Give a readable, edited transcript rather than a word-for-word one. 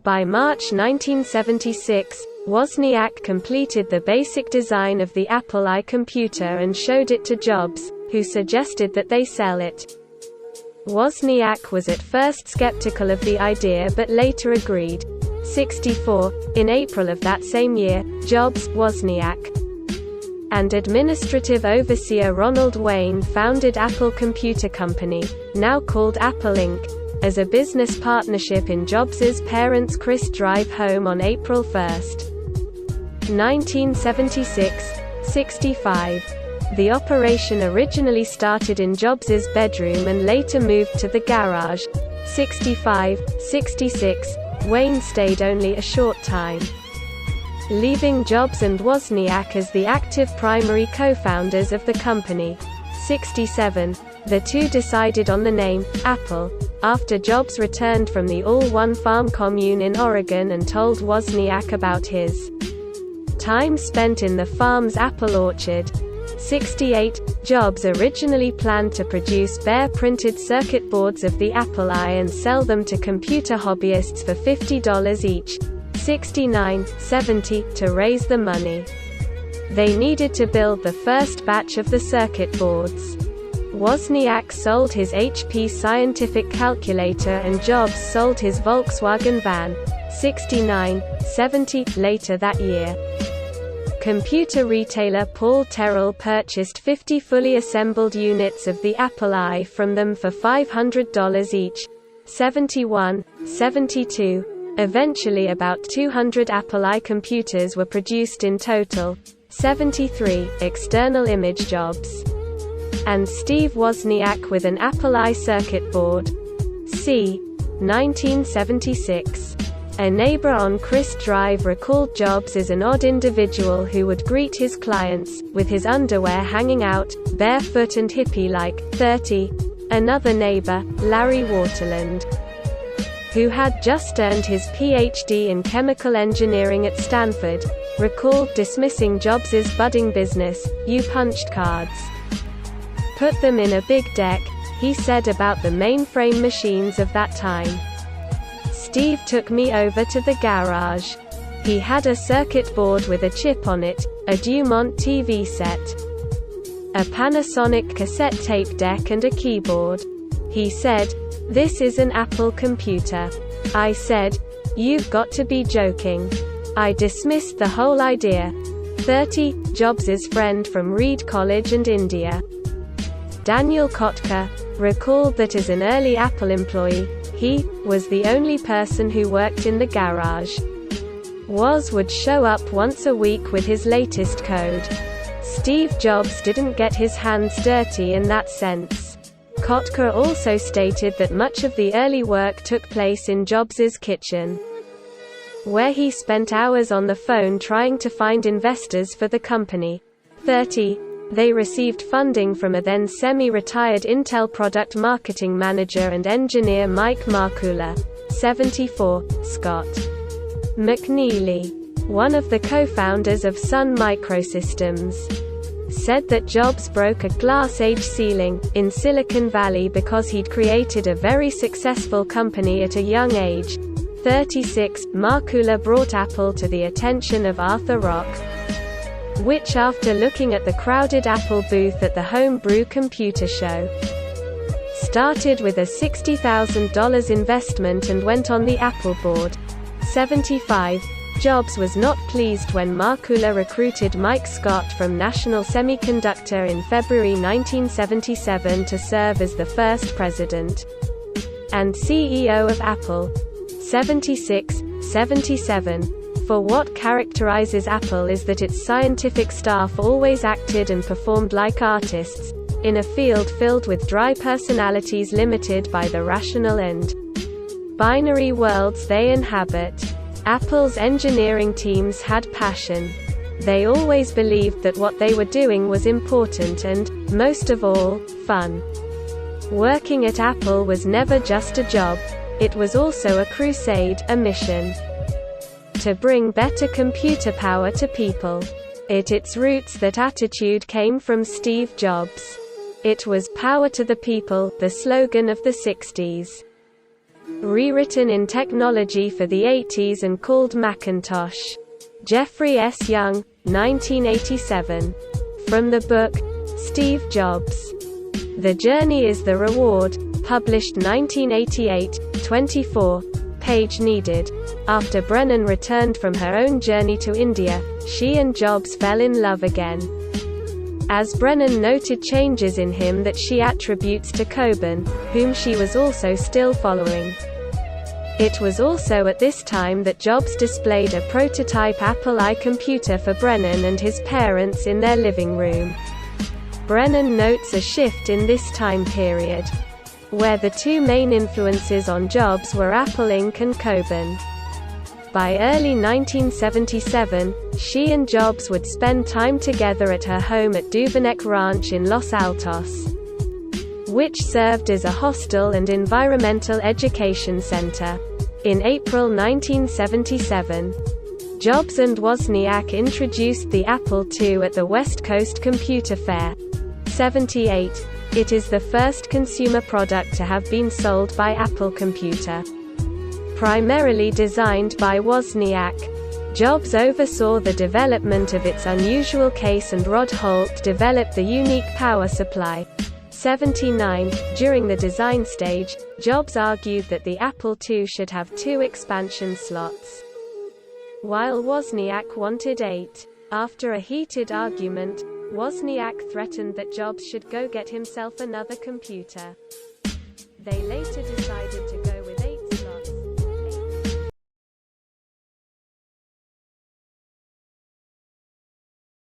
By March 1976, Wozniak completed the basic design of the Apple I computer and showed it to Jobs, who suggested that they sell it. Wozniak was at first skeptical of the idea but later agreed. 64. In April of that same year, Jobs, Wozniak, and administrative overseer Ronald Wayne founded Apple Computer Company, now called Apple Inc., as a business partnership in Jobs's parents' Chris Drive home on April 1, 1976. 65. The operation originally started in Jobs's bedroom and later moved to the garage. 65. 66. Wayne stayed only a short time, leaving Jobs and Wozniak as the active primary co-founders of the company. 67. The two decided on the name, Apple, after Jobs returned from the all-one farm commune in Oregon and told Wozniak about his time spent in the farm's apple orchard. 68. Jobs originally planned to produce bare printed circuit boards of the Apple I and sell them to computer hobbyists for $50 each. 69. 70. To raise the money, they needed to build the first batch of the circuit boards. Wozniak sold his HP Scientific calculator and Jobs sold his Volkswagen van. 69. 70. Later that year, computer retailer Paul Terrell purchased 50 fully assembled units of the Apple I from them for $500 each. 71. 72. Eventually about 200 Apple I computers were produced in total. 73. External image Jobs and Steve Wozniak with an Apple I circuit board. c. 1976. A neighbor on Chris Drive recalled Jobs as an odd individual who would greet his clients, with his underwear hanging out, barefoot and hippie-like. 30. Another neighbor, Larry Waterland, who had just earned his Ph.D. in chemical engineering at Stanford, recalled dismissing Jobs's budding business. "You punched cards. Put them in a big deck," he said about the mainframe machines of that time. "Steve took me over to the garage. He had a circuit board with a chip on it, a Dumont TV set, a Panasonic cassette tape deck and a keyboard. He said, 'This is an Apple computer.' I said, 'You've got to be joking.' I dismissed the whole idea." 30. Jobs's friend from Reed College and India, Daniel Kotka, recalled that as an early Apple employee, he was the only person who worked in the garage. Woz would show up once a week with his latest code. Steve Jobs didn't get his hands dirty in that sense. Kotka also stated that much of the early work took place in Jobs's kitchen, where he spent hours on the phone trying to find investors for the company. 30. They received funding from a then semi-retired Intel product marketing manager and engineer Mike Markula. 74. Scott McNealy, one of the co-founders of Sun Microsystems, said that Jobs broke a glass-age ceiling in Silicon Valley because he'd created a very successful company at a young age. 36. Markula brought Apple to the attention of Arthur Rock, which after looking at the crowded Apple booth at the Homebrew Computer Show, started with a $60,000 investment and went on the Apple board. 75. Jobs was not pleased when Markula recruited Mike Scott from National Semiconductor in February 1977 to serve as the first president and CEO of Apple. 76. 77. For what characterizes Apple is that its scientific staff always acted and performed like artists, in a field filled with dry personalities limited by the rational and binary worlds they inhabit. Apple's engineering teams had passion. They always believed that what they were doing was important and, most of all, fun. Working at Apple was never just a job. It was also a crusade, a mission to bring better computer power to people. At its roots, that attitude came from Steve Jobs. It was "Power to the People," the slogan of the 60s. rewritten in technology for the 80s and called Macintosh. Jeffrey S. Young, 1987. From the book, Steve Jobs. The Journey is the Reward, published 1988, 24. Page needed. After Brennan returned from her own journey to India, she and Jobs fell in love again. As Brennan noted changes in him that she attributes to Coben, whom she was also still following. It was also at this time that Jobs displayed a prototype Apple I computer for Brennan and his parents in their living room. Brennan notes a shift in this time period, where the two main influences on Jobs were Apple Inc. and Coben. By early 1977, she and Jobs would spend time together at her home at Duveneck Ranch in Los Altos, which served as a hostel and environmental education center. In April 1977, Jobs and Wozniak introduced the Apple II at the West Coast Computer Fair. 78. It is the first consumer product to have been sold by Apple Computer. Primarily designed by Wozniak, Jobs oversaw the development of its unusual case and Rod Holt developed the unique power supply. 79. During the design stage, Jobs argued that the Apple II should have 2 expansion slots, while Wozniak wanted 8. After a heated argument, Wozniak threatened that Jobs should go get himself another computer. They later decided to go